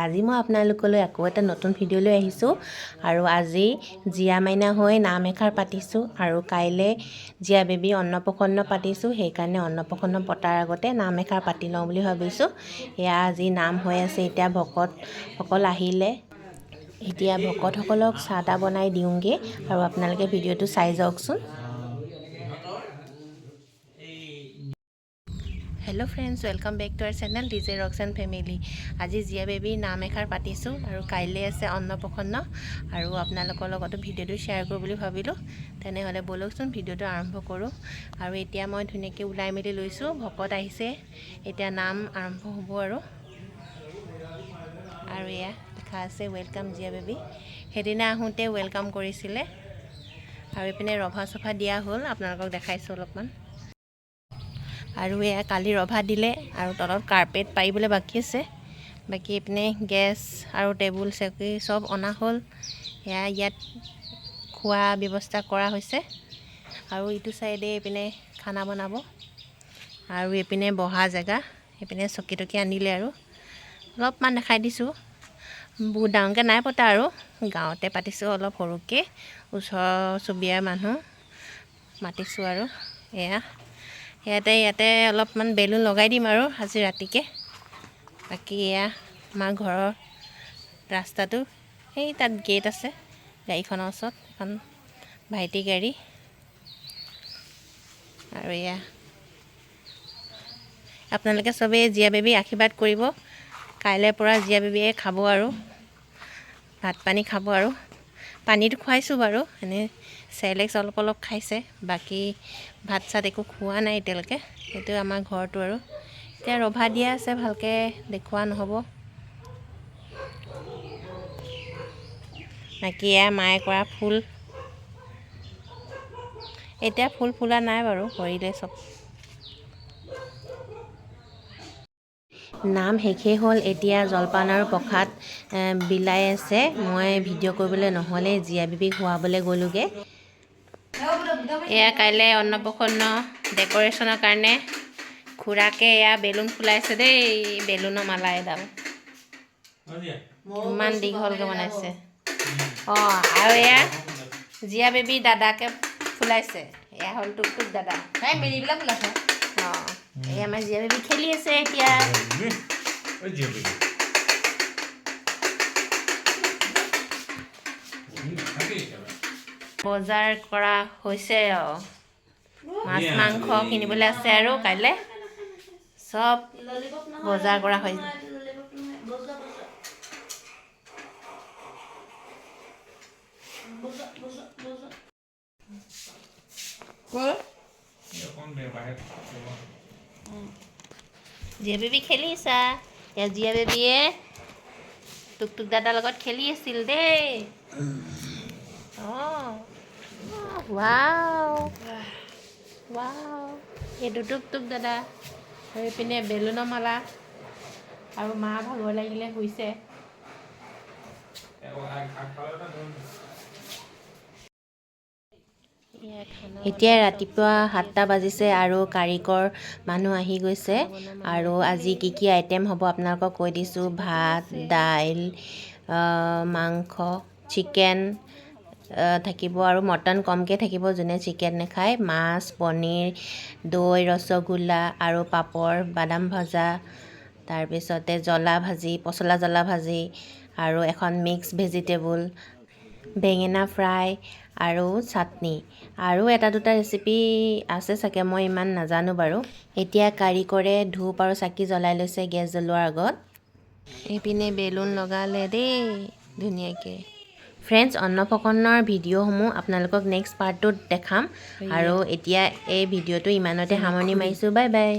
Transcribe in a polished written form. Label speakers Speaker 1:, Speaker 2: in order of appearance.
Speaker 1: আজি মই আপোনালোকলৈ আকৌ এটা নতুন ভিডিঅ' লৈ আহিছোঁ আৰু আজি জীয়া মাইনা হৈ নাম এষাৰ পাতিছোঁ আৰু কাইলৈ জীয়া বেবী অন্নপ্ৰসন্ন পাতিছোঁ। সেইকাৰণে অন্নপ্ৰসন্ন পতাৰ আগতে নাম এষাৰ পাতি লওঁ বুলি ভাবিছোঁ। এয়া আজি নাম হৈ আছে। এতিয়া ভকতসকল আহিলে, এতিয়া ভকতসকলক চাহ তাহ বনাই দিওঁগৈ আৰু আপোনালোকে ভিডিঅ'টো চাই যাওকচোন। Hello' friends, welcome back to our channel DJ Rocks and Family। আজি জীয়া বেবীৰ নাম এষাৰ পাতিছোঁ আৰু কাইলৈ আছে অন্নপ্ৰসন্ন আৰু আপোনালোকৰ লগতো ভিডিঅ'টো শ্বেয়াৰ কৰোঁ বুলি ভাবিলোঁ। তেনেহ'লে ব'লকচোন ভিডিঅ'টো আৰম্ভ কৰোঁ। আৰু এতিয়া মই ধুনীয়াকৈ ওলাই মেলি লৈছোঁ, ভকত আহিছে, এতিয়া নাম আৰম্ভ হ'ব আৰু এয়া লিখা আছে ৱেলকাম জীয়া বেবী। সেইদিনা আহোঁতে ৱেলকাম কৰিছিলে আৰু এইপিনে ৰভা চভা দিয়া হ'ল, আপোনালোকক দেখাইছোঁ অলপমান। আৰু এয়া কালি ৰভা দিলে আৰু তলত কাৰ্পেট পাৰিবলৈ বাকী আছে। বাকী এইপিনে গেছ আৰু টেবুল চকী চব অনা হ'ল। এয়া ইয়াত খোৱা ব্যৱস্থা কৰা হৈছে আৰু ইটো চাইডে এইপিনে খানা বনাব আৰু এইপিনে বহা জেগা, এইপিনে চকী টকী আনিলে আৰু অলপমান দেখাই দিছোঁ। বহুত ডাঙৰকৈ নাই পতা আৰু গাঁৱতে পাতিছোঁ, অলপ সৰুকৈ ওচৰ চুবুৰীয়াৰ মানুহ মাতিছোঁ আৰু ইয়াতে অলপমান বেলুন লগাই দিম আৰু আজি ৰাতিকৈ। বাকী এয়া আমাৰ ঘৰৰ ৰাস্তাটো, সেই তাত গেট আছে গাড়ীখনৰ ওচৰত, এখন ভাইটি গাড়ী। আৰু এয়া আপোনালোকে চবেই জীয়া বেবী আশীৰ্বাদ কৰিব। কাইলৈৰ পৰা জীয়া বেবীয়ে খাব আৰু ভাত পানী খাব আৰু পানীটো খুৱাইছোঁ বাৰু, এনেই চেৰেলেক্স অলপ অলপ খাইছে। বাকী ভাত চাত একো খোৱা নাই এতিয়ালৈকে। সেইটো আমাৰ ঘৰটো আৰু এতিয়া ৰভা দিয়া আছে, ভালকৈ দেখুওৱা নহ'ব। বাকী এয়া মায়ে কৰা ফুল, এতিয়া ফুল ফুলা নাই বাৰু, সৰিলে চব। নাম শেষেই হ'ল, এতিয়া জলপান আৰু প্ৰসাদ বিলাই আছে। মই ভিডিঅ' কৰিবলৈ নহ'লে জীয়া বেবীক খোৱাবলৈ গ'লোগৈ। এয়া কাইলৈ অন্নপ্ৰসন্ন ডেক'ৰেশ্যনৰ কাৰণে খুৰাকে এয়া বেলুন ফুলাইছে দেই, বেলুনৰ মালা এডাল ইমান দীঘলকৈ বনাইছে। আৰু এয়া জীয়া বেবী দাদাকে ফুলাইছে, এয়া হ'ল টুকটুক দাদা, মিলিবিলাক ফুলাইছে। এই আমাৰ জীয়া বেবী খেলি আছে এতিয়া। বজাৰ কৰা হৈছে আৰু মাছ মাংস কিনিবলৈ আছে আৰু কাইলৈ চব বজাৰ কৰা হৈছে। জীয়া বেবী খেলিছা? এয়া জীয়া বেবীয়ে টুকটুক দাদাৰ লগত খেলি আছিল দেই। ৱাও ৱাও, এইটো টুকটুক দাদা। আৰু এইপিনে বেলুনৰ মালা আৰু মা ভাগৰ লাগিলে শুইছে। এতিয়া ৰাতিপুৱা 7টা বাজিছে আৰু কাৰিকৰ মানুহ আহি গৈছে। আৰু আজি কি কি আইটেম হ'ব আপোনালোকক কৈ দিছোঁ। ভাত, দাইল, মাংস, চিকেন থাকিব আৰু মটন কমকৈ থাকিব, যোনে চিকেন নাখায়। মাছ, পনীৰ, দৈ, ৰসগোল্লা আৰু পাপৰ, বাদাম ভজা, তাৰপিছতে জ্বলা ভাজি, পচলা জ্বলা ভাজি আৰু এখন মিক্স ভেজিটেবল, বেঙেনা ফ্ৰাই আৰু চাটনি। আৰু এটা দুটা ৰেচিপি আছে চাগে, মই ইমান নাজানো বাৰু। এতিয়া কাৰিকৰে ধূপ আৰু চাকি জ্বলাই লৈছে গেছ জ্বলোৱাৰ আগত। এইপিনে বেলুন লগালে দেই ধুনীয়াকৈ। ফ্ৰেণ্ডছ, অন্নপ্ৰসন্নৰ ভিডিঅ'সমূহ আপোনালোকক নেক্সট পাৰ্টটোত দেখাম। আৰু এতিয়া এই ভিডিঅ'টো ইমানতে সামৰণি মাৰিছোঁ। Bye bye.